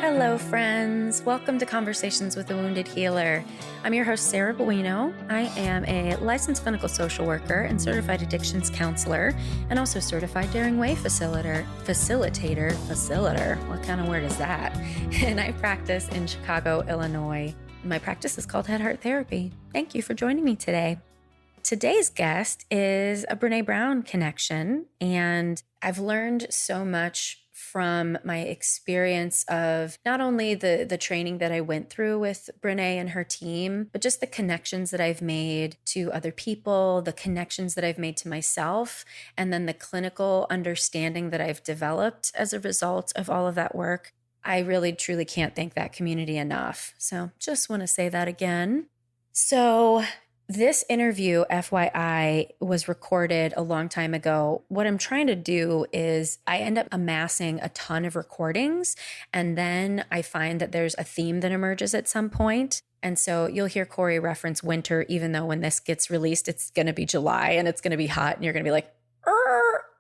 Hello, friends. Welcome to Conversations with a Wounded Healer. I'm your host, Sarah Bueno. I am a licensed clinical social worker and certified addictions counselor, and also certified Daring Way facilitator. What kind of word is that? And I practice in Chicago, Illinois. My practice is called Head Heart Therapy. Thank you for joining me today. Today's guest is a Brene Brown connection, and I've learned so much from my experience of not only the training that I went through with Brene and her team, but just the connections that I've made to other people, the connections that I've made to myself, and then the clinical understanding that I've developed as a result of all of that work. I really, truly can't thank that community enough. So just want to say that again. So this interview, FYI, was recorded a long time ago. What I'm trying to do is I end up amassing a ton of recordings, and then I find that there's a theme that emerges at some point. And so you'll hear Corey reference winter, even though when this gets released, it's going to be July and it's going to be hot, and you're going to be like,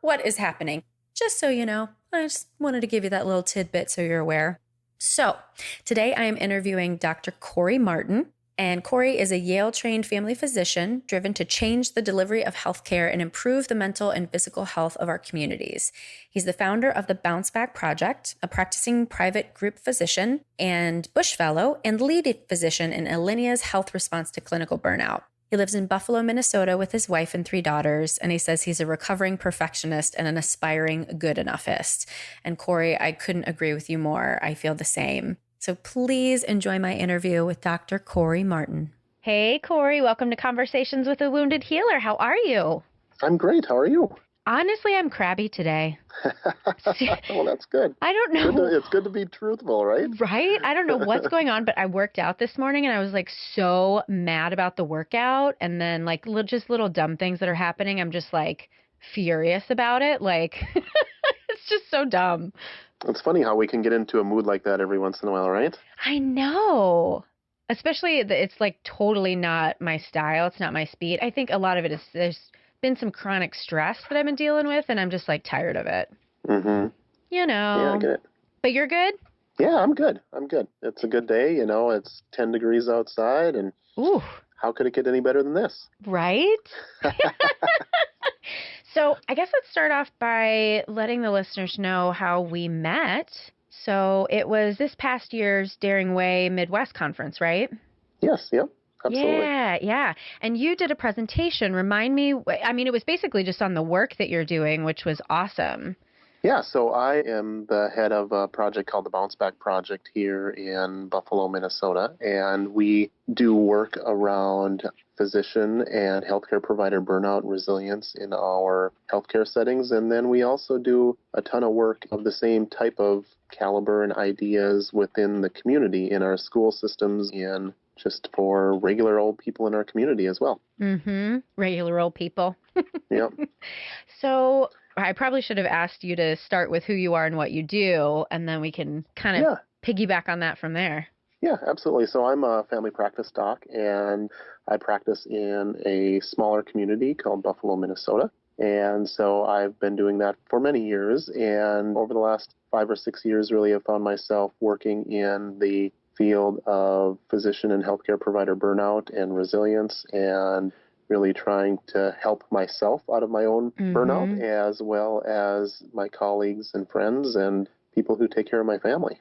what is happening? Just so you know, I just wanted to give you that little tidbit so you're aware. So today I am interviewing Dr. Corey Martin. And Corey is a Yale-trained family physician driven to change the delivery of healthcare and improve the mental and physical health of our communities. He's the founder of the Bounce Back Project, a practicing private group physician and Bush Fellow, and lead physician in Allina's health response to clinical burnout. He lives in Buffalo, Minnesota with his wife and 3 daughters, and he says he's a recovering perfectionist and an aspiring good enoughist. And Corey, I couldn't agree with you more. I feel the same. So please enjoy my interview with Dr. Corey Martin. Hey, Corey. Welcome to Conversations with a Wounded Healer. How are you? I'm great. How are you? Honestly, I'm crabby today. Well, that's good. I don't know. It's good to be truthful, right? Right? I don't know what's going on, but I worked out this morning and I was like so mad about the workout. And then like just little dumb things that are happening. I'm just like furious about it. Like it's just so dumb. It's funny how we can get into a mood like that every once in a while, right? I know. Especially it's like totally not my style. It's not my speed. I think a lot of it is there's been some chronic stress that I've been dealing with, and I'm just like tired of it. Mm-hmm. You know. Yeah, I get it. But you're good? Yeah, I'm good. It's a good day. You know, it's 10 degrees outside, and ooh, how could it get any better than this? Right? So I guess let's start off by letting the listeners know how we met. So it was this past year's Daring Way Midwest Conference, right? Yes, yep, absolutely. Yeah. And you did a presentation. Remind me, I mean, it was basically just on the work that you're doing, which was awesome. Yeah, so I am the head of a project called the Bounce Back Project here in Buffalo, Minnesota, and we do work around physician and healthcare provider burnout and resilience in our healthcare settings, and then we also do a ton of work of the same type of caliber and ideas within the community in our school systems and just for regular old people in our community as well. Mm-hmm. Regular old people. Yep. So I probably should have asked you to start with who you are and what you do, and then we can kind of piggyback on that from there. Yeah, absolutely. So I'm a family practice doc, and I practice in a smaller community called Buffalo, Minnesota. And so I've been doing that for many years, and over the last 5 or 6 years, really have found myself working in the field of physician and healthcare provider burnout and resilience, and really trying to help myself out of my own burnout, as well as my colleagues and friends and people who take care of my family.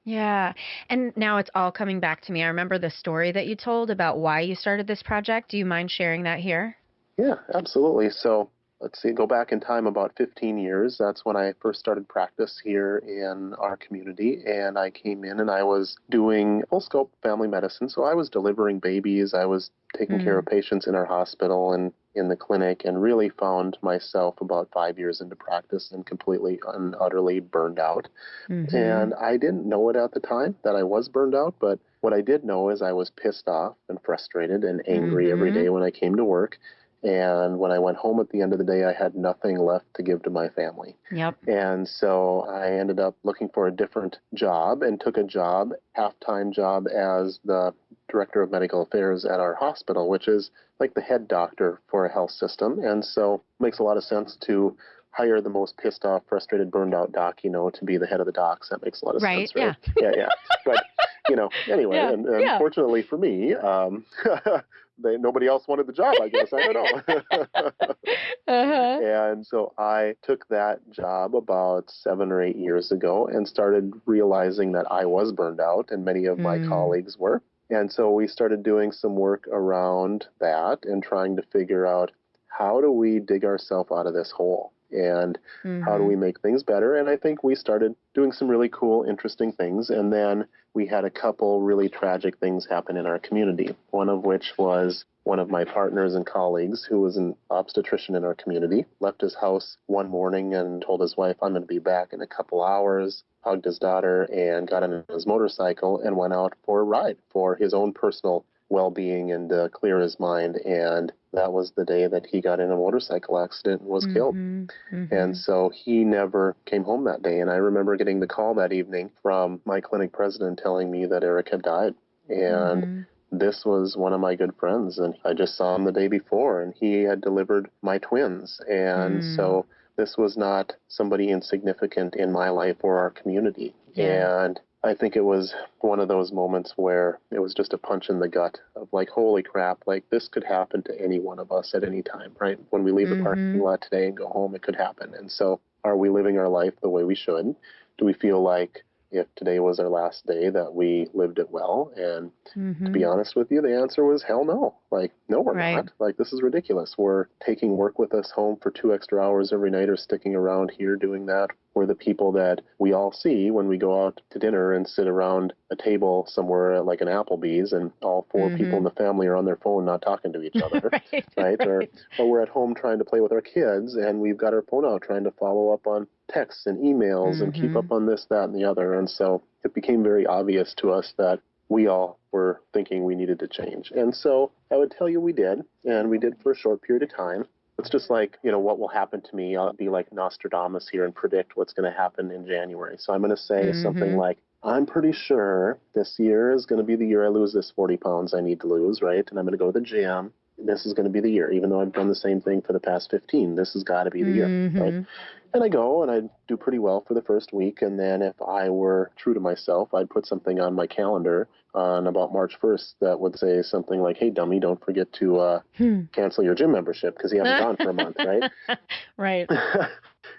Yeah. And now it's all coming back to me. I remember the story that you told about why you started this project. Do you mind sharing that here? Yeah, absolutely. So let's see, go back in time about 15 years. That's when I first started practice here in our community. And I came in and I was doing full scope family medicine. So I was delivering babies. I was taking care of patients in our hospital and in the clinic, and really found myself about 5 years into practice and completely and utterly burned out. And I didn't know it at the time that I was burned out, but what I did know is I was pissed off and frustrated and angry every day when I came to work. And when I went home at the end of the day, I had nothing left to give to my family. Yep. And so I ended up looking for a different job and took a job, half-time job, as the director of medical affairs at our hospital, which is like the head doctor for a health system. And so it makes a lot of sense to hire the most pissed off, frustrated, burned out doc, to be the head of the docs. That makes a lot of Right. sense, right? Yeah. Yeah. But, anyway, Yeah. and Yeah. unfortunately for me, nobody else wanted the job, I guess. I don't know. Uh-huh. And so I took that job about 7 or 8 years ago and started realizing that I was burned out and many of my colleagues were. And so we started doing some work around that and trying to figure out, how do we dig ourselves out of this hole? And how do we make things better? And I think we started doing some really cool, interesting things. And then we had a couple really tragic things happen in our community, one of which was one of my partners and colleagues, who was an obstetrician in our community, left his house one morning and told his wife, I'm going to be back in a couple hours, hugged his daughter, and got on his motorcycle and went out for a ride for his own personal well-being and clear his mind. And that was the day that he got in a motorcycle accident and was killed. And so he never came home that day. And I remember getting the call that evening from my clinic president telling me that Eric had died. And this was one of my good friends, and I just saw him the day before, and he had delivered my twins. And so this was not somebody insignificant in my life or our community. And I think it was one of those moments where it was just a punch in the gut of like, holy crap, like this could happen to any one of us at any time, right? When we leave the parking lot today and go home, it could happen. And so are we living our life the way we should? Do we feel like if today was our last day that we lived it well? And to be honest with you, the answer was hell no. Like, no, we're not. Like, this is ridiculous. We're taking work with us home for 2 extra hours every night or sticking around here doing that. We're the people that we all see when we go out to dinner and sit around a table somewhere like an Applebee's, and all 4 people in the family are on their phone not talking to each other, right? Or we're at home trying to play with our kids, and we've got our phone out trying to follow up on texts and emails and keep up on this, that, and the other. And so it became very obvious to us that we all were thinking we needed to change. And so I would tell you we did, and we did for a short period of time. It's just like, what will happen to me? I'll be like Nostradamus here and predict what's going to happen in January. So I'm going to say something like, I'm pretty sure this year is going to be the year I lose this 40 pounds I need to lose, right? And I'm going to go to the gym. This is going to be the year, even though I've done the same thing for the past 15. This has got to be the year, right? And I go and I do pretty well for the first week. And then if I were true to myself, I'd put something on my calendar on about March 1st that would say something like, hey, dummy, don't forget to cancel your gym membership because you haven't gone for a month, right? Right.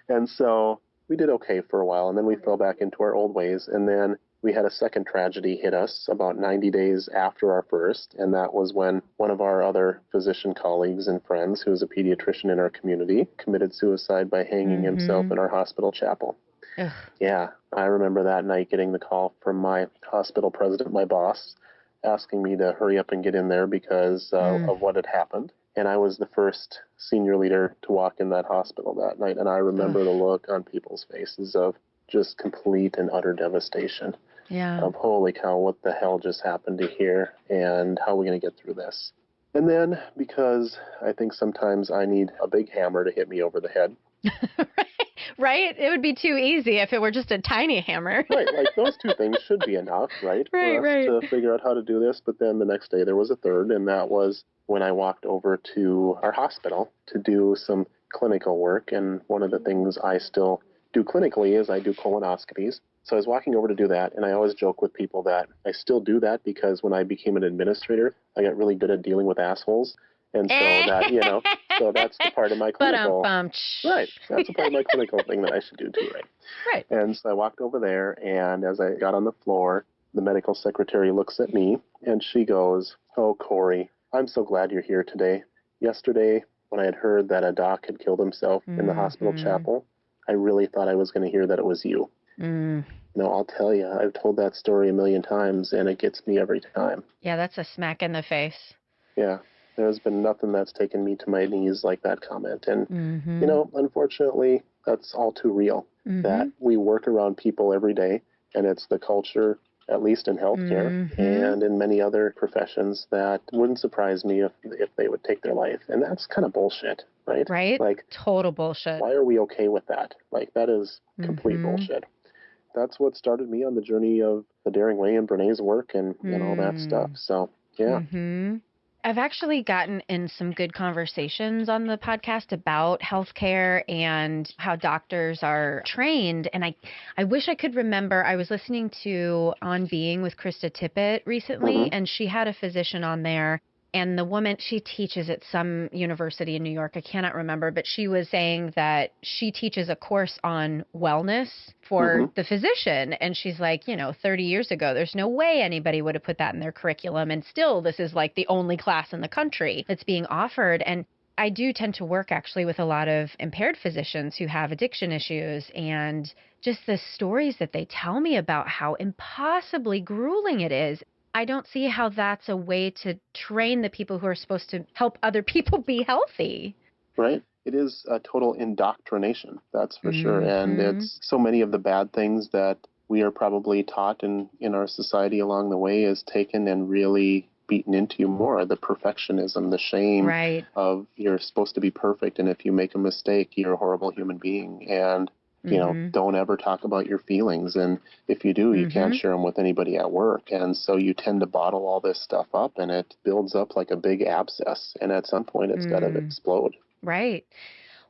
And so we did okay for a while, and then we fell back into our old ways. And then we had a second tragedy hit us about 90 days after our first, and that was when one of our other physician colleagues and friends, who is a pediatrician in our community, committed suicide by hanging himself in our hospital chapel. Ugh. Yeah, I remember that night getting the call from my hospital president, my boss, asking me to hurry up and get in there because of what had happened. And I was the first senior leader to walk in that hospital that night, and I remember the look on people's faces of just complete and utter devastation. Yeah. Of holy cow, what the hell just happened to here, and how are we going to get through this? And then, because I think sometimes I need a big hammer to hit me over the head. Right? It would be too easy if it were just a tiny hammer. Right, like those 2 things should be enough, right? For us to figure out how to do this. But then the next day there was a third, and that was when I walked over to our hospital to do some clinical work. And one of the things I still do clinically is I do colonoscopies. So I was walking over to do that, and I always joke with people that I still do that because when I became an administrator, I got really good at dealing with assholes. And so that, so that's the part of my clinical, right, that's the part of my clinical thing that I should do too, right? Right. And so I walked over there, and as I got on the floor, the medical secretary looks at me, and she goes, oh, Corey, I'm so glad you're here today. Yesterday, when I had heard that a doc had killed himself in the hospital chapel, I really thought I was going to hear that it was you. I'll tell you, I've told that story a million times, and it gets me every time. Yeah, that's a smack in the face. Yeah. There's been nothing that's taken me to my knees like that comment. And, unfortunately, that's all too real, that we work around people every day, and it's the culture, at least in healthcare and in many other professions, that wouldn't surprise me if they would take their life. And that's kind of bullshit, right? Right? Like, total bullshit. Why are we okay with that? Like, that is complete bullshit. That's what started me on the journey of the Daring Way and Brené's work and all that stuff. So, yeah. I've actually gotten in some good conversations on the podcast about healthcare and how doctors are trained. And I wish I could remember, I was listening to On Being with Krista Tippett recently, Hmm. and she had a physician on there. And the woman, she teaches at some university in New York. I cannot remember, but she was saying that she teaches a course on wellness for Hmm. the physician. And she's like, 30 years ago, there's no way anybody would have put that in their curriculum. And still, this is like the only class in the country that's being offered. And I do tend to work actually with a lot of impaired physicians who have addiction issues, and just the stories that they tell me about how impossibly grueling it is. I don't see how that's a way to train the people who are supposed to help other people be healthy. Right? It is a total indoctrination, that's for sure. And Mm-hmm. it's so many of the bad things that we are probably taught in our society along the way is taken and really beaten into you more. The perfectionism, the shame Right. of you're supposed to be perfect, and if you make a mistake, you're a horrible human being. And Mm-hmm. don't ever talk about your feelings. And if you do, you can't Mm-hmm. share them with anybody at work. And so you tend to bottle all this stuff up, and it builds up like a big abscess. And at some point, it's got to explode. Right.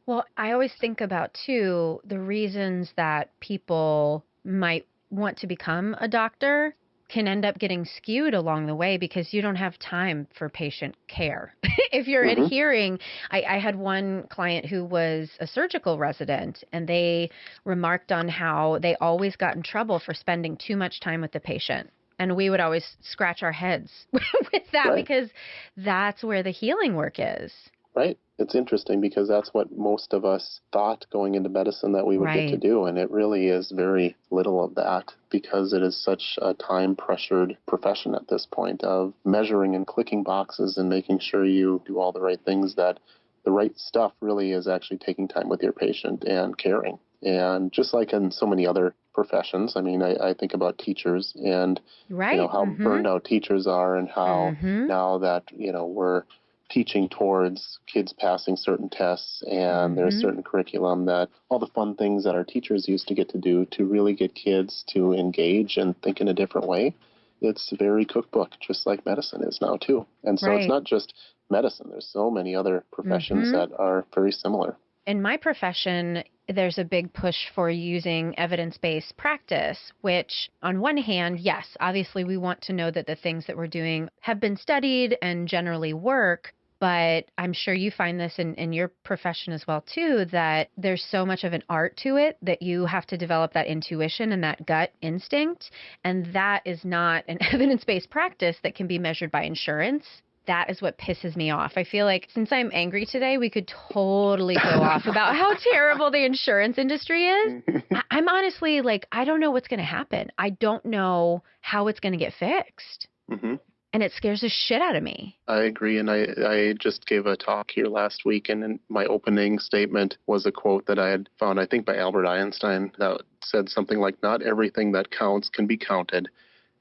Well, I always think about, too, the reasons that people might want to become a doctor can end up getting skewed along the way because you don't have time for patient care. If you're Hmm. adhering, I had one client who was a surgical resident, and they remarked on how they always got in trouble for spending too much time with the patient. And we would always scratch our heads with that Right. because that's where the healing work is. Right. It's interesting because that's what most of us thought going into medicine that we would get to Right. do. And it really is very little of that because it is such a time pressured profession at this point of measuring and clicking boxes and making sure you do all the right things, that the right stuff really is actually taking time with your patient and caring. And just like in so many other professions, I mean, I think about teachers and, Right. how Mm-hmm. burned out teachers are, and how Mm-hmm. now that, we're teaching towards kids passing certain tests and there's Mm-hmm. certain curriculum, that all the fun things that our teachers used to get to do to really get kids to engage and think in a different way, it's very cookbook, just like medicine is now too. And so it's Right. not just medicine. There's so many other professions Mm-hmm. that are very similar. In my profession, there's a big push for using evidence-based practice, which on one hand, yes, obviously we want to know that the things that we're doing have been studied and generally work. But I'm sure you find this in your profession as well, too, that there's so much of an art to it that you have to develop that intuition and that gut instinct. And that is not an evidence-based practice that can be measured by insurance. That is what pisses me off. I feel like since I'm angry today, we could totally go off about how terrible the insurance industry is. I'm honestly like, I don't know what's going to happen. I don't know how it's going to get fixed. Hmm. And it scares the shit out of me. I agree. And I just gave a talk here last week, and in my opening statement was a quote that I had found, I think by Albert Einstein, that said something like, not everything that counts can be counted,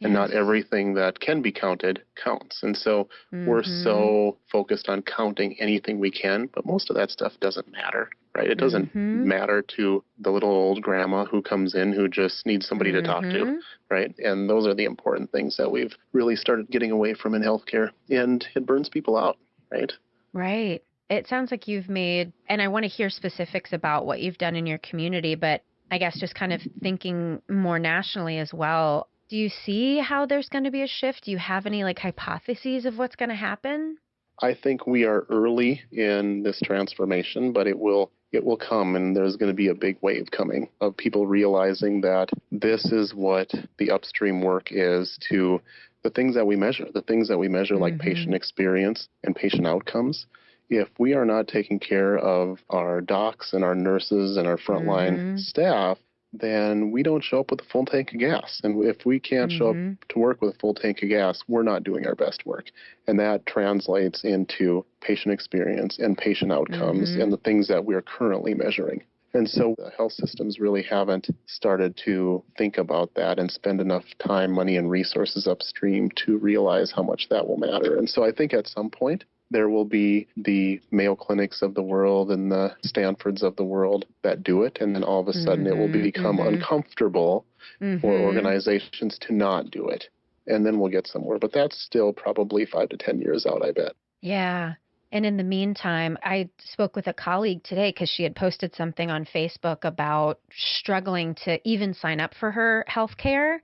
and Yes. not everything that can be counted counts. And so we're Mm-hmm. so focused on counting anything we can, but most of that stuff doesn't matter, right? It doesn't Mm-hmm. matter to the little old grandma who comes in who just needs somebody to talk to, Mm-hmm. right? And those are the important things that we've really started getting away from in healthcare, and it burns people out, right? Right. It sounds like you've made, and I want to hear specifics about what you've done in your community, but I guess just kind of thinking more nationally as well. Do you see how there's going to be a shift? Do you have any like hypotheses of what's going to happen? I think we are early in this transformation, but it will come, and there's going to be a big wave coming of people realizing that this is what the upstream work is to the things that we measure, like patient experience and patient outcomes. If we are not taking care of our docs and our nurses and our frontline Mm-hmm. staff, then we don't show up with a full tank of gas. And if we can't show up Mm-hmm. to work with a full tank of gas, we're not doing our best work. And that translates into patient experience and patient outcomes Mm-hmm. and the things that we're currently measuring. And so the health systems really haven't started to think about that and spend enough time, money, and resources upstream to realize how much that will matter. And so I think at some point, there will be the Mayo Clinics of the world and the Stanfords of the world that do it, and then all of a sudden it will become uncomfortable for organizations to not do it. And then we'll get somewhere. But that's still probably 5 to 10 years out, I bet. Yeah. And in the meantime, I spoke with a colleague today because she had posted something on Facebook about struggling to even sign up for her health care.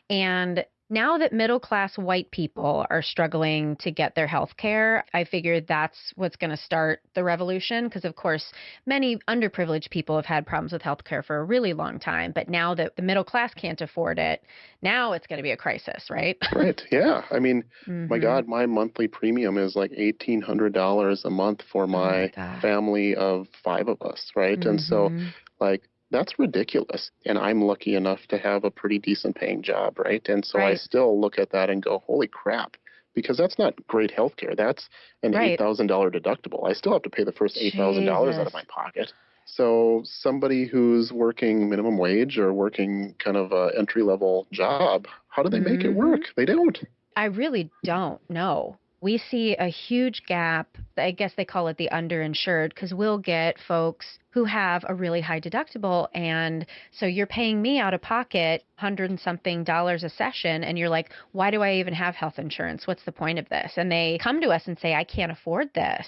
And now that middle class white people are struggling to get their health care, I figured that's what's going to start the revolution. Because, of course, many underprivileged people have had problems with health care for a really long time. But now that the middle class can't afford it, now it's going to be a crisis, right? Right. Yeah. I mean, my Mm-hmm. God, my monthly premium is like $1,800 a month for Oh, my my God. family of five of us. Right. And so, Mm-hmm. like, that's ridiculous. And I'm lucky enough to have a pretty decent paying job. Right. And so I Right. still look at that and go, holy crap. Because that's not great health care. That's an Right. $8,000 deductible. I still have to pay the first $8,000 out of Jesus. my pocket. So somebody who's working minimum wage or working kind of a entry level job, how do they make it Mm-hmm. work? They don't. I really don't know. We see a huge gap. I guess they call it the underinsured because we'll get folks who have a really high deductible. And so you're paying me out of pocket 100 and something dollars a session. And you're like, why do I even have health insurance? What's the point of this? And they come to us and say, I can't afford this.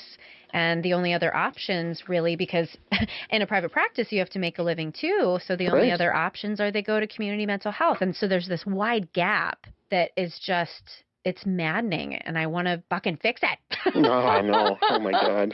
And the only other options really, because in a private practice, you have to make a living too. So the only Right. other options are they go to community mental health. And so there's this wide gap that is just, it's maddening. And I want to fucking fix it. No, I know. Oh my God.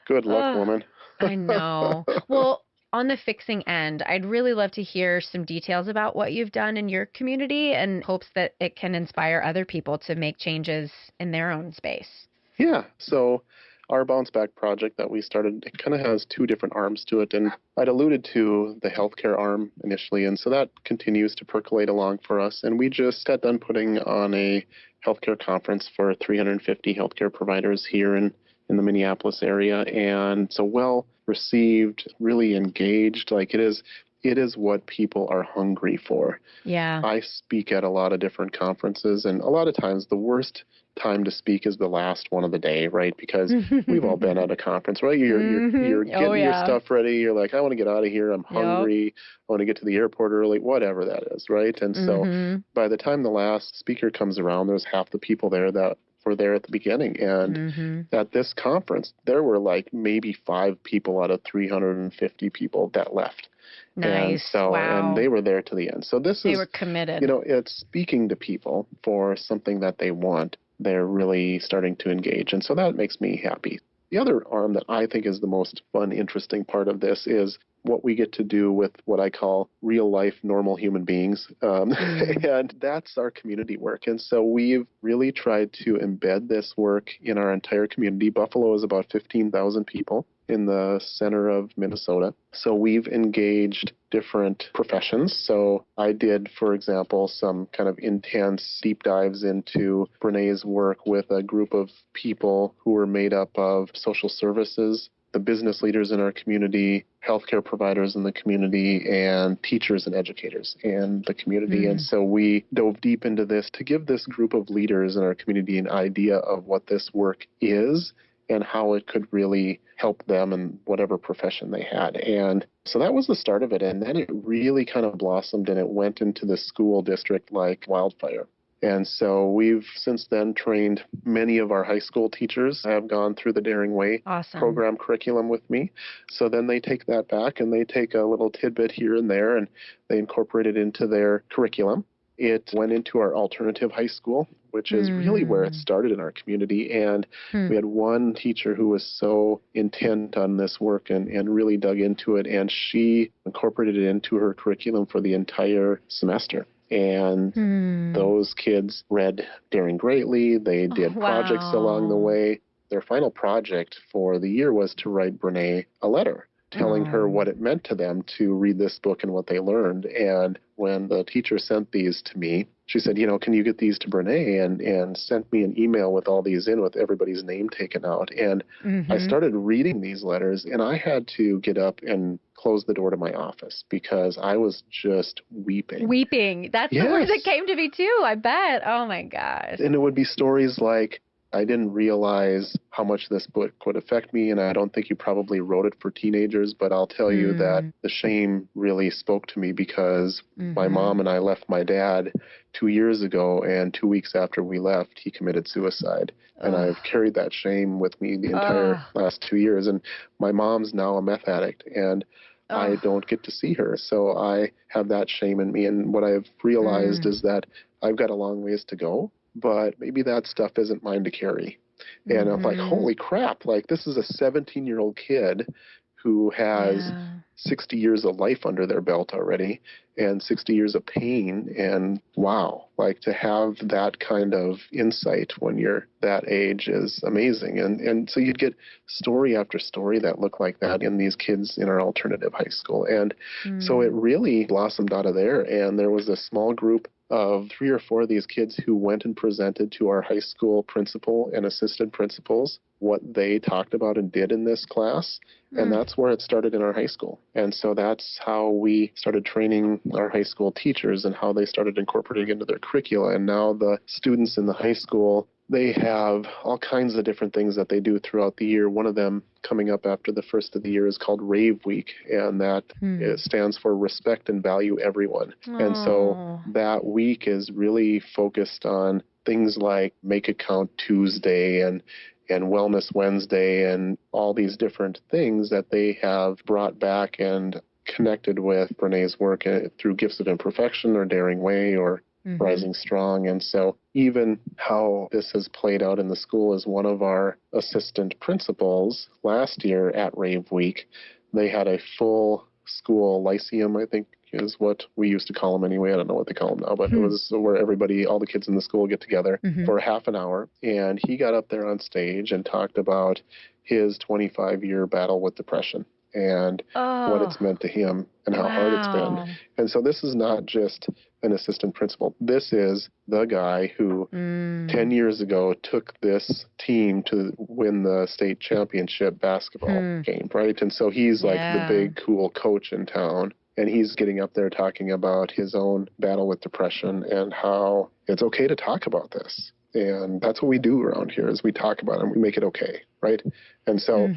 Good luck, Oh, woman. I know. Well, on the fixing end, I'd really love to hear some details about what you've done in your community and hopes that it can inspire other people to make changes in their own space. Yeah. So our bounce back project that we started, it kind of has two different arms to it. And I'd alluded to the healthcare arm initially. And so that continues to percolate along for us. And we just got done putting on a healthcare conference for 350 healthcare providers here in the Minneapolis area. And so well received, really engaged. Like it is what people are hungry for. Yeah. I speak at a lot of different conferences, and a lot of times the worst time to speak is the last one of the day, right? Because we've all been at a conference, right? You're Oh, getting your yeah. stuff ready. You're like, I want to get out of here. I'm Yep. hungry. I want to get to the airport early, whatever that is, right? And so by the time the last speaker comes around, there's half the people there that were there at the beginning. And at this conference, there were like maybe 5 people out of 350 people that left. And Nice. so, and Wow. they were there to the end. So this They is, were committed. you know, it's speaking to people for something that they want. They're really starting to engage. And so that makes me happy. The other arm that I think is the most fun, interesting part of this is what we get to do with what I call real life, normal human beings. And that's our community work. And so we've really tried to embed this work in our entire community. Buffalo is about 15,000 people in the center of Minnesota. So we've engaged different professions. So I did, for example, some kind of intense deep dives into Brené's work with a group of people who were made up of social services, the business leaders in our community, healthcare providers in the community, and teachers and educators in the community. And so we dove deep into this to give this group of leaders in our community an idea of what this work is and how it could really help them in whatever profession they had. And so that was the start of it. And then it really kind of blossomed and it went into the school district like wildfire. And so we've since then trained many of our high school teachers have gone through the Daring Way program curriculum with me. So then they take that back and they take a little tidbit here and there and they incorporate it into their curriculum. It went into our alternative high school, which is really where it started in our community. And we had one teacher who was so intent on this work and really dug into it. And she incorporated it into her curriculum for the entire semester. And those kids read Daring Greatly. They did projects along the way. Their final project for the year was to write Brené a letter telling her what it meant to them to read this book and what they learned. And when the teacher sent these to me, she said, you know, can you get these to Brené? And sent me an email with all these in with everybody's name taken out. And I started reading these letters and I had to get up and close the door to my office because I was just weeping. Weeping. That's the word that came to me too, I bet. Oh my gosh. And it would be stories like, I didn't realize how much this book would affect me, and I don't think you probably wrote it for teenagers, but I'll tell you that the shame really spoke to me because my mom and I left my dad 2 years ago, and 2 weeks after we left, he committed suicide. And I've carried that shame with me the entire last 2 years. And my mom's now a meth addict, and I don't get to see her. So I have that shame in me. And what I've realized is that I've got a long ways to go, but maybe that stuff isn't mine to carry. And I'm like, holy crap, like this is a 17-year-old kid who has 60 years of life under their belt already and 60 years of pain. And wow, like to have that kind of insight when you're that age is amazing. And so you'd get story after story that look like that in these kids in our alternative high school. And so it really blossomed out of there. And there was a small group of 3 or 4 of these kids who went and presented to our high school principal and assistant principals what they talked about and did in this class. And that's where it started in our high school. And so that's how we started training our high school teachers and how they started incorporating into their curricula. And now the students in the high school, they have all kinds of different things that they do throughout the year. One of them coming up after the first of the year is called Rave Week, and that it stands for Respect and Value Everyone. And so that week is really focused on things like Make It Count Tuesday and Wellness Wednesday and all these different things that they have brought back and connected with Brené's work through Gifts of Imperfection or Daring Way or Rising Strong. And so even how this has played out in the school is one of our assistant principals last year at Rave Week. They had a full school lyceum, I think is what we used to call them anyway. I don't know what they call them now, but it was where everybody, all the kids in the school get together for half an hour. And he got up there on stage and talked about his 25-year battle with depression and what it's meant to him and how hard it's been. And so this is not just an assistant principal. This is the guy who 10 years ago took this team to win the state championship basketball game, right? And so he's like the big, cool coach in town. And he's getting up there talking about his own battle with depression and how it's okay to talk about this. And that's what we do around here is we talk about it and we make it okay, right? And so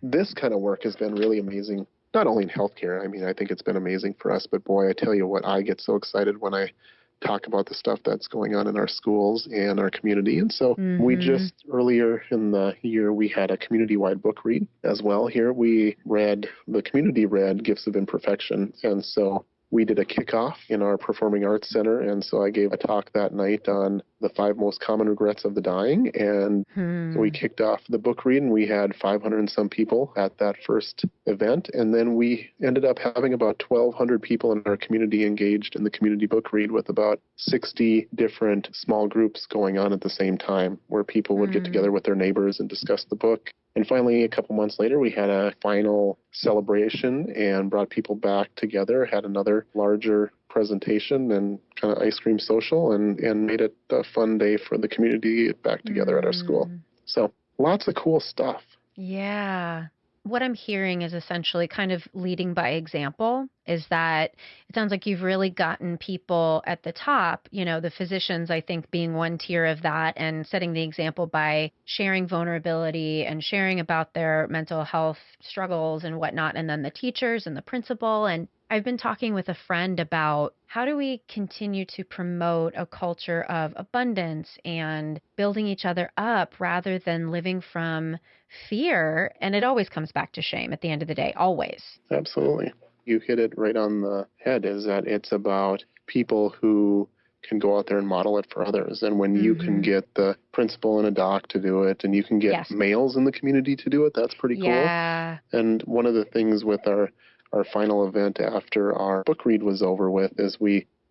this kind of work has been really amazing, not only in healthcare. I mean, I think it's been amazing for us, but boy, I tell you what, I get so excited when I talk about the stuff that's going on in our schools and our community. And so we just earlier in the year, we had a community-wide book read as well here. The community read Gifts of Imperfection. And so we did a kickoff in our Performing Arts Center. And so I gave a talk that night on the 5 most common regrets of the dying. And we kicked off the book read, and we had 500 and some people at that first event. And then we ended up having about 1,200 people in our community engaged in the community book read with about 60 different small groups going on at the same time where people would get together with their neighbors and discuss the book. And finally, a couple months later, we had a final celebration and brought people back together, had another larger presentation and kind of ice cream social and made it a fun day for the community to get back together at our school. So lots of cool stuff. Yeah. What I'm hearing is essentially kind of leading by example, is that it sounds like you've really gotten people at the top, the physicians, I think, being one tier of that and setting the example by sharing vulnerability and sharing about their mental health struggles and whatnot, and then the teachers and the principal. And I've been talking with a friend about how do we continue to promote a culture of abundance and building each other up rather than living from fear. And it always comes back to shame at the end of the day, always. Absolutely. You hit it right on the head, is that it's about people who can go out there and model it for others. And when you can get the principal and a doc to do it, and you can get males in the community to do it, that's pretty cool. Yeah. And one of the things with our final event after our book read was over with is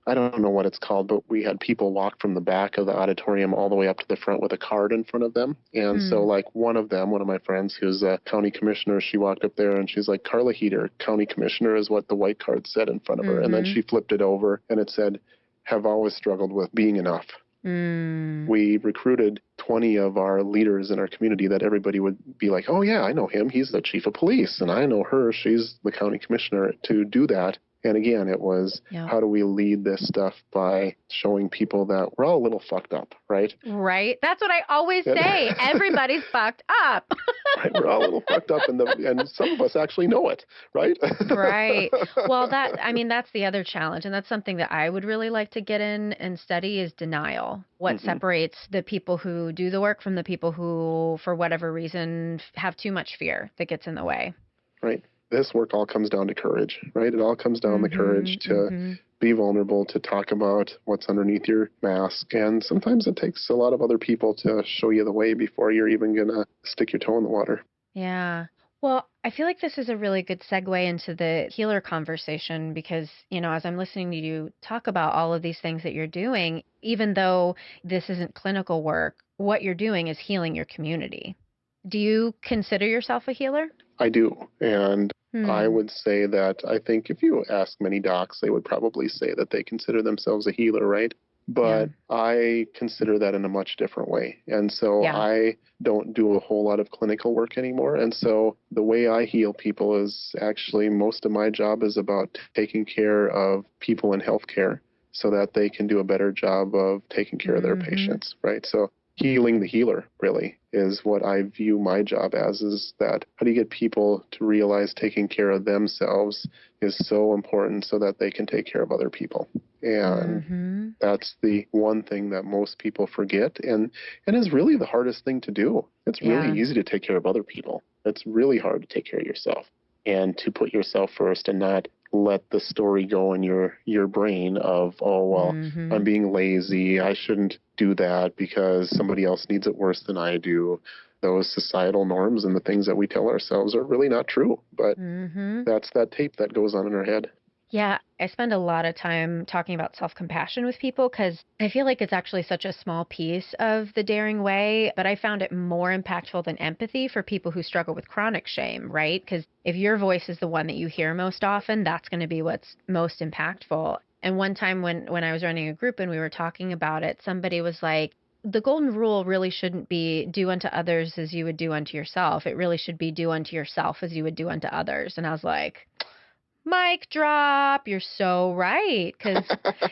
I don't know what it's called, but we had people walk from the back of the auditorium all the way up to the front with a card in front of them. And so like one of my friends who's a county commissioner, she walked up there and she's like, Carla Heater, county commissioner is what the white card said in front of her. And then she flipped it over and it said, have always struggled with being enough. We recruited 20 of our leaders in our community that everybody would be like, oh yeah, I know him. He's the chief of police. And I know her. She's the county commissioner, to do that. And again, it was, Yep. how do we lead this stuff by showing people that we're all a little fucked up, right? Right. That's what I always say. Everybody's fucked up. Right, we're all a little fucked up, and some of us actually know it, right? Right. Well, that's the other challenge. And that's something that I would really like to get in and study is denial. What separates the people who do the work from the people who, for whatever reason, have too much fear that gets in the way. Right. This work all comes down to courage, right? It all comes down to courage to be vulnerable, to talk about what's underneath your mask. And sometimes it takes a lot of other people to show you the way before you're even going to stick your toe in the water. Yeah. Well, I feel like this is a really good segue into the healer conversation because, as I'm listening to you talk about all of these things that you're doing, even though this isn't clinical work, what you're doing is healing your community. Do you consider yourself a healer? I do. And I would say that I think if you ask many docs, they would probably say that they consider themselves a healer, right? But I consider that in a much different way. And so I don't do a whole lot of clinical work anymore. And so the way I heal people is actually most of my job is about taking care of people in healthcare so that they can do a better job of taking care of their patients, right? So healing the healer really is what I view my job as, is that how do you get people to realize taking care of themselves is so important so that they can take care of other people. And that's the one thing that most people forget and is really the hardest thing to do. It's really easy to take care of other people. It's really hard to take care of yourself and to put yourself first and not let the story go in your brain of, oh, well, I'm being lazy. I shouldn't do that because somebody else needs it worse than I do. Those societal norms and the things that we tell ourselves are really not true. But that's that tape that goes on in our head. Yeah, I spend a lot of time talking about self-compassion with people because I feel like it's actually such a small piece of the daring way, but I found it more impactful than empathy for people who struggle with chronic shame, right? Because if your voice is the one that you hear most often, that's going to be what's most impactful. And one time when I was running a group and we were talking about it, somebody was like, the golden rule really shouldn't be do unto others as you would do unto yourself. It really should be do unto yourself as you would do unto others. And I was like, mic drop. You're so right. Because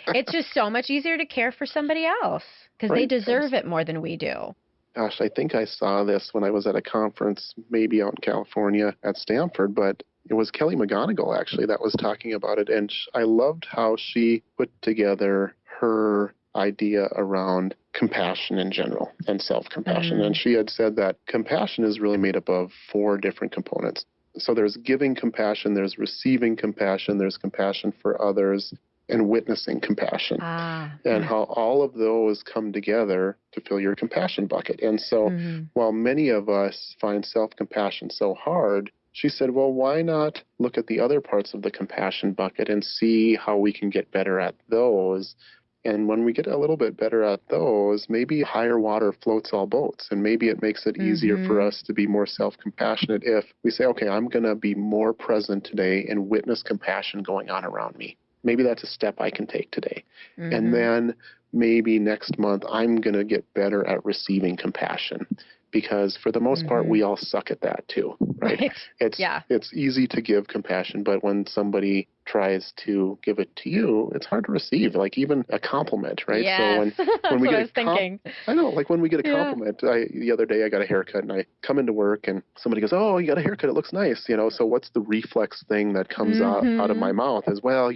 it's just so much easier to care for somebody else because they deserve it more than we do. Gosh, I think I saw this when I was at a conference, maybe out in California at Stanford, but it was Kelly McGonigal actually that was talking about it. And I loved how she put together her idea around compassion in general and self-compassion. And she had said that compassion is really made up of 4 different components. So there's giving compassion, there's receiving compassion, there's compassion for others, and witnessing compassion. And how all of those come together to fill your compassion bucket. And so while many of us find self-compassion so hard, she said, well, why not look at the other parts of the compassion bucket and see how we can get better at those? And when we get a little bit better at those, maybe higher water floats all boats. And maybe it makes it easier for us to be more self-compassionate if we say, okay, I'm going to be more present today and witness compassion going on around me. Maybe that's a step I can take today. And then maybe next month I'm going to get better at receiving compassion. Because for the most part, we all suck at that too, right? It's easy to give compassion, but when somebody tries to give it to you, it's hard to receive, like even a compliment, right? Yes. So when we what get I was thinking. I know, like when we get a compliment, the other day I got a haircut and I come into work and somebody goes, oh, you got a haircut, it looks nice, so what's the reflex thing that comes out of my mouth is, well,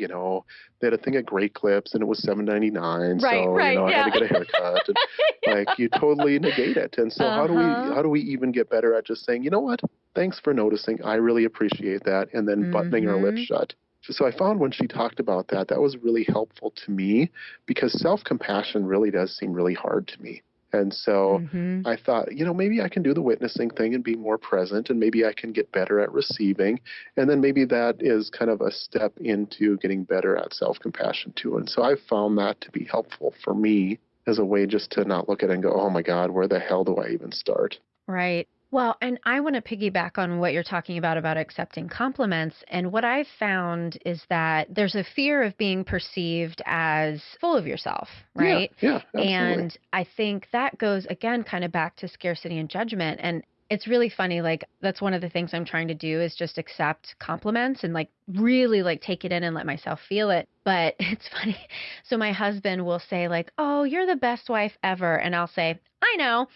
they had a thing at Great Clips and it was $7.99, so I had to get a haircut. And, like you totally negate it. And so how do we even get better at just saying, you know what, thanks for noticing, I really appreciate that, and then buttoning our lips shut. So I found when she talked about that, that was really helpful to me because self-compassion really does seem really hard to me. And so I thought, maybe I can do the witnessing thing and be more present, and maybe I can get better at receiving. And then maybe that is kind of a step into getting better at self-compassion too. And so I found that to be helpful for me as a way just to not look at it and go, oh my God, where the hell do I even start? Right. Well, and I want to piggyback on what you're talking about accepting compliments. And what I've found is that there's a fear of being perceived as full of yourself, right? Yeah, absolutely. And I think that goes, again, kind of back to scarcity and judgment. And It's really funny. Like, that's one of the things I'm trying to do is just accept compliments and like really like take it in and let myself feel it. But it's funny. So my husband will say like, "Oh, you're the best wife ever." And I'll say, "I know."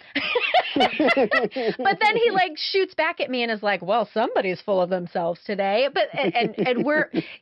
But then he like shoots back at me and is like, "Well, somebody's full of themselves today." But and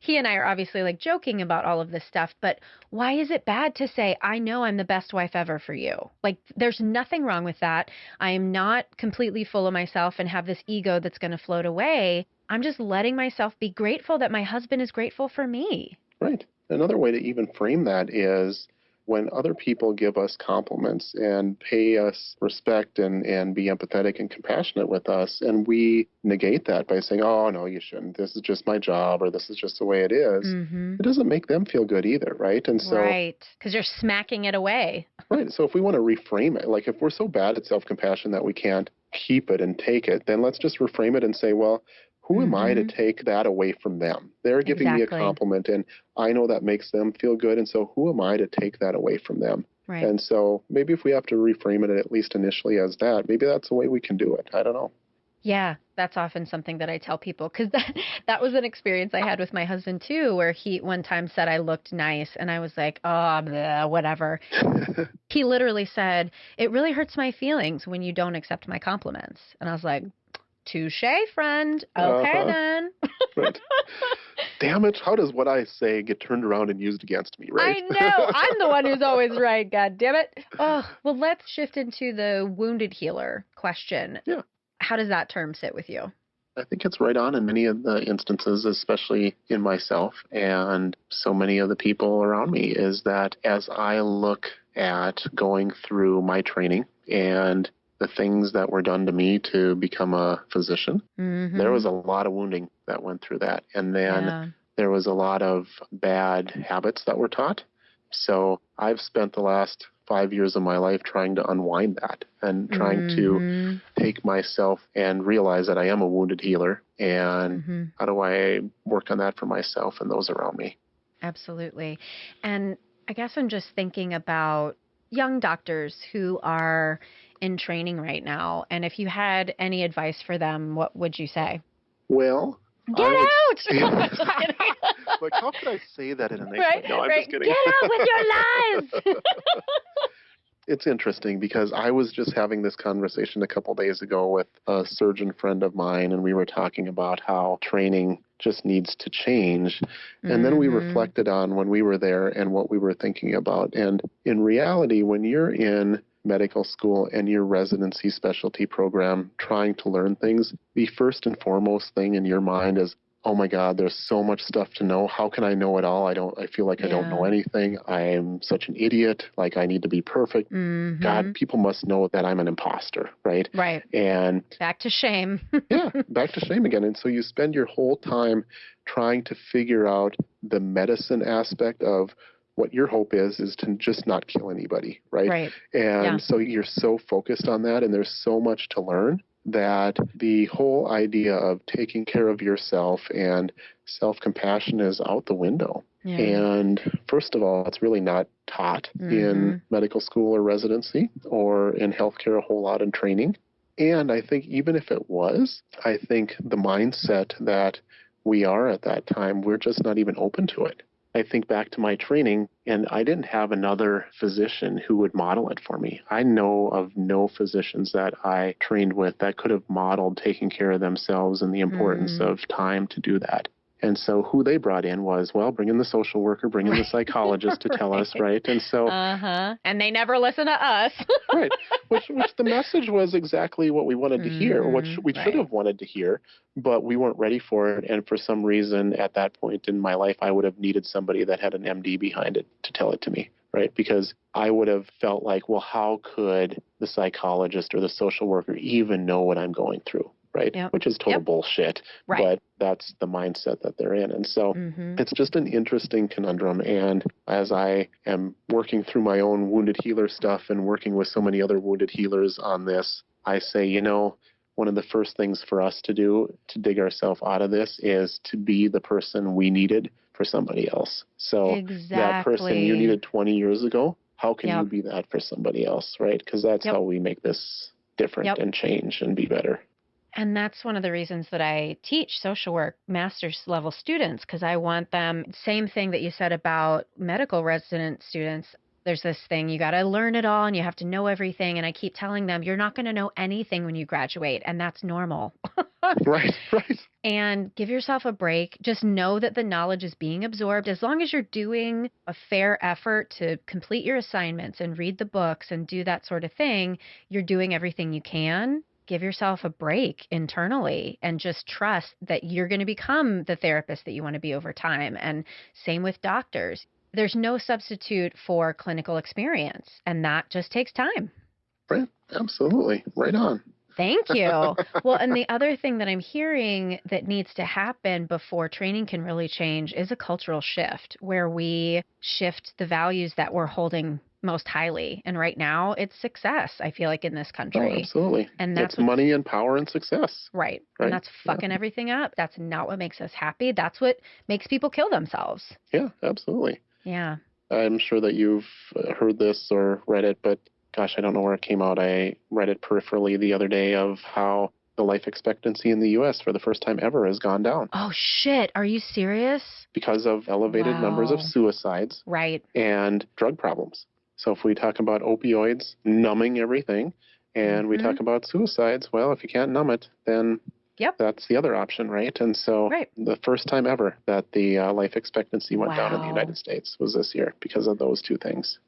he and I are obviously like joking about all of this stuff, but why is it bad to say, "I know I'm the best wife ever for you"? Like, there's nothing wrong with that. I am not completely full of myself and have this ego that's going to float away. I'm just letting myself be grateful that my husband is grateful for me. Right. Another way to even frame that is when other people give us compliments and pay us respect and be empathetic and compassionate with us, and we negate that by saying, oh, no, you shouldn't. This is just my job, or this is just the way it is. Mm-hmm. It doesn't make them feel good either, right? And so, right, because you're smacking it away. Right. So if we want to reframe it, like if we're so bad at self-compassion that we can't keep it and take it, then let's just reframe it and say, well, who am I to take that away from them? They're giving me a compliment, and I know that makes them feel good. And so who am I to take that away from them? Right. And so maybe if we have to reframe it, at least initially as that, maybe that's the way we can do it. I don't know. Yeah, that's often something that I tell people, because that was an experience I had with my husband too, where he one time said I looked nice and I was like, oh, bleh, whatever. He literally said, "It really hurts my feelings when you don't accept my compliments." And I was like, touche, friend. Okay, then. Right. Damn it. How does what I say get turned around and used against me, right? I know. I'm the one who's always right. God damn it. Oh, well, let's shift into the wounded healer question. Yeah. How does that term sit with you? I think it's right on in many of the instances, especially in myself and so many of the people around me, is that as I look at going through my training and the things that were done to me to become a physician, there was a lot of wounding that went through that. And then there was a lot of bad habits that were taught. So I've spent the last 5 years of my life trying to unwind that and trying to take myself and realize that I am a wounded healer. And how do I work on that for myself and those around me? Absolutely. And I guess I'm just thinking about young doctors who are in training right now. And if you had any advice for them, what would you say? Well, get out! Like, how could I say that in a nice way? No, I'm just kidding. Get out with your lies! It's interesting because I was just having this conversation a couple days ago with a surgeon friend of mine, and we were talking about how training just needs to change. And then we reflected on when we were there and what we were thinking about. And in reality, when you're in medical school and your residency specialty program trying to learn things, the first and foremost thing in your mind is, oh my God, there's so much stuff to know. How can I know it all? I feel like I don't know anything. I'm such an idiot. Like, I need to be perfect. God, people must know that I'm an imposter, right? Right. And back to shame. Yeah, back to shame again. And so you spend your whole time trying to figure out the medicine aspect of what your hope is to just not kill anybody, right? Right. And so you're so focused on that, and there's so much to learn that the whole idea of taking care of yourself and self-compassion is out the window. Yeah. And first of all, it's really not taught in medical school or residency or in healthcare a whole lot in training. And I think even if it was, I think the mindset that we are at that time, we're just not even open to it. I think back to my training, and I didn't have another physician who would model it for me. I know of no physicians that I trained with that could have modeled taking care of themselves and the importance of time to do that. And so who they brought in was, well, bring in the social worker, bring in the psychologist to tell us, right? And so... And they never listen to us. Right. Which the message was exactly what we wanted to hear, which we should have wanted to hear, but we weren't ready for it. And for some reason, at that point in my life, I would have needed somebody that had an MD behind it to tell it to me, right? Because I would have felt like, well, how could the psychologist or the social worker even know what I'm going through? Right? Yep. Which is total bullshit, but that's the mindset that they're in. And so it's just an interesting conundrum. And as I am working through my own wounded healer stuff and working with so many other wounded healers on this, I say, one of the first things for us to do to dig ourselves out of this is to be the person we needed for somebody else. So that person you needed 20 years ago, how can you be that for somebody else, right? Because that's how we make this different and change and be better. And that's one of the reasons that I teach social work master's level students, because I want them, same thing that you said about medical resident students. There's this thing, you got to learn it all and you have to know everything. And I keep telling them, you're not going to know anything when you graduate, and that's normal. Right. And give yourself a break. Just know that the knowledge is being absorbed. As long as you're doing a fair effort to complete your assignments and read the books and do that sort of thing, you're doing everything you can. Give yourself a break internally and just trust that you're going to become the therapist that you want to be over time. And same with doctors. There's no substitute for clinical experience, and that just takes time. Right. Absolutely. Right on. Thank you. Well, and the other thing that I'm hearing that needs to happen before training can really change is a cultural shift where we shift the values that we're holding most highly. And right now it's success, I feel like, in this country. Oh, absolutely. And that's money and power and success. Right. And that's fucking everything up. That's not what makes us happy. That's what makes people kill themselves. Yeah, absolutely. Yeah. I'm sure that you've heard this or read it, but gosh, I don't know where it came out. I read it peripherally the other day of how the life expectancy in the U.S. for the first time ever has gone down. Oh, shit. Are you serious? Because of elevated numbers of suicides and drug problems. So if we talk about opioids numbing everything and we talk about suicides, well, if you can't numb it, then that's the other option, right? And so the first time ever that the life expectancy went down in the United States was this year because of those two things.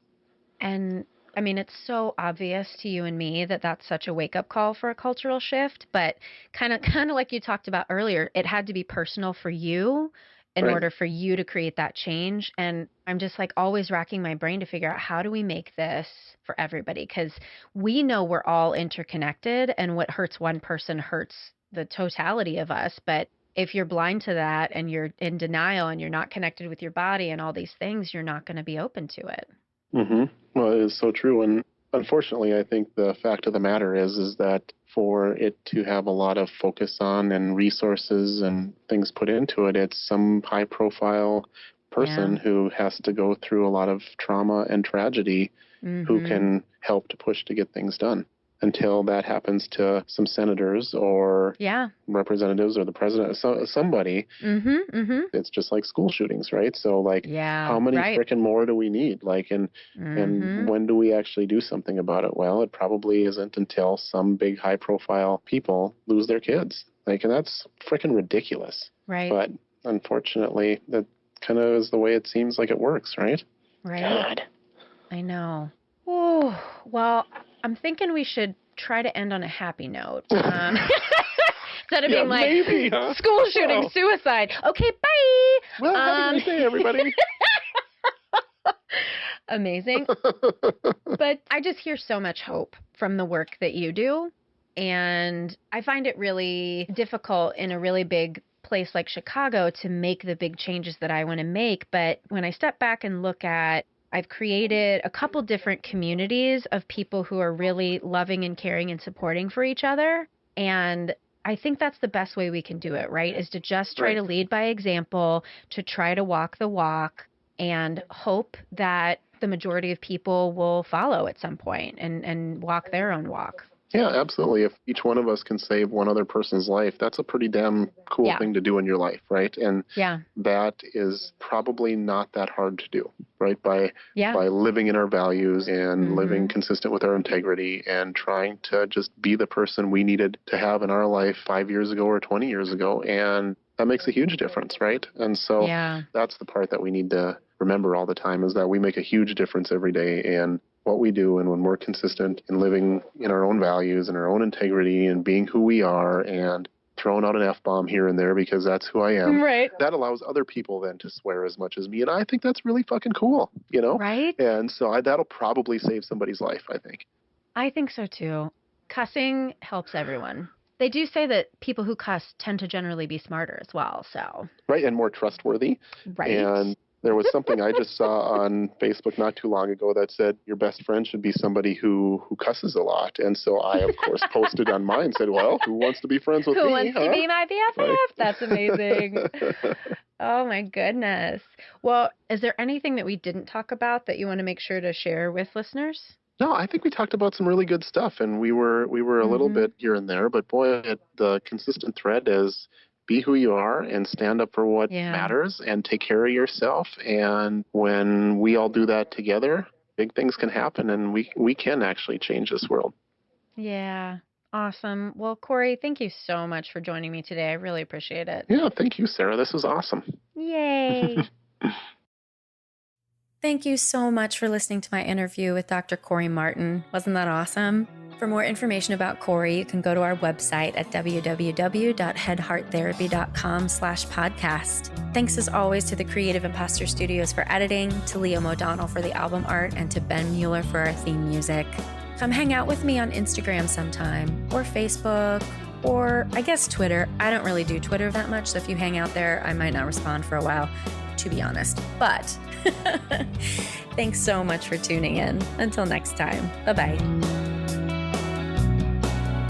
And I mean, it's so obvious to you and me that that's such a wake-up call for a cultural shift, but kind of like you talked about earlier, it had to be personal for you in order for you to create that change. And I'm just like always racking my brain to figure out, how do we make this for everybody? Because we know we're all interconnected, and what hurts one person hurts the totality of us. But if you're blind to that and you're in denial and you're not connected with your body and all these things, you're not going to be open to it. Well, it is so true. And unfortunately, I think the fact of the matter is that for it to have a lot of focus on and resources and things put into it, it's some high-profile person who has to go through a lot of trauma and tragedy who can help to push to get things done. Until that happens to some senators or representatives or the president, somebody, it's just like school shootings, right? So, like, how many frickin' more do we need? Like, and when do we actually do something about it? Well, it probably isn't until some big high-profile people lose their kids. Like, and that's frickin' ridiculous. Right. But unfortunately, that kind of is the way it seems like it works, right? Right. God. I know. Oh, well, I'm thinking we should try to end on a happy note. Instead of being like, maybe, school shooting, suicide. Okay, bye. Well, have a great day, everybody. Amazing. But I just hear so much hope from the work that you do. And I find it really difficult in a really big place like Chicago to make the big changes that I want to make. But when I step back and look at, I've created a couple different communities of people who are really loving and caring and supporting for each other. And I think that's the best way we can do it, right? Is to just try to lead by example, to try to walk the walk, and hope that the majority of people will follow at some point and walk their own walk. Yeah, absolutely. If each one of us can save one other person's life, that's a pretty damn cool thing to do in your life, right? And that is probably not that hard to do, right? By living in our values and living consistent with our integrity and trying to just be the person we needed to have in our life 5 years ago or 20 years ago. And that makes a huge difference, right? And so that's the part that we need to remember all the time, is that we make a huge difference every day. And what we do, and when we're consistent in living in our own values and our own integrity and being who we are and throwing out an F-bomb here and there because that's who I am, that allows other people then to swear as much as me. And I think that's really fucking cool, you know? Right. And so that'll probably save somebody's life, I think. I think so too. Cussing helps everyone. They do say that people who cuss tend to generally be smarter as well, so. Right, and more trustworthy. Right. And there was something I just saw on Facebook not too long ago that said your best friend should be somebody who cusses a lot. And so I, of course, posted on mine and said, well, who wants to be friends with me? Who wants to be my BFF? Right. That's amazing. Oh, my goodness. Well, is there anything that we didn't talk about that you want to make sure to share with listeners? No, I think we talked about some really good stuff, and we were a little bit here and there, but boy, the consistent thread is be who you are and stand up for what Yeah. matters and take care of yourself. And when we all do that together, big things can happen, and we can actually change this world. Yeah. Awesome. Well, Corey, thank you so much for joining me today. I really appreciate it. Yeah, thank you, Sarah. This was awesome. Yay. Thank you so much for listening to my interview with Dr. Corey Martin. Wasn't that awesome? For more information about Corey, you can go to our website at www.headhearttherapy.com/podcast. Thanks as always to the Creative Imposter Studios for editing, to Liam O'Donnell for the album art, and to Ben Mueller for our theme music. Come hang out with me on Instagram sometime, or Facebook, or I guess Twitter. I don't really do Twitter that much, so if you hang out there, I might not respond for a while, to be honest. But thanks so much for tuning in. Until next time, bye-bye.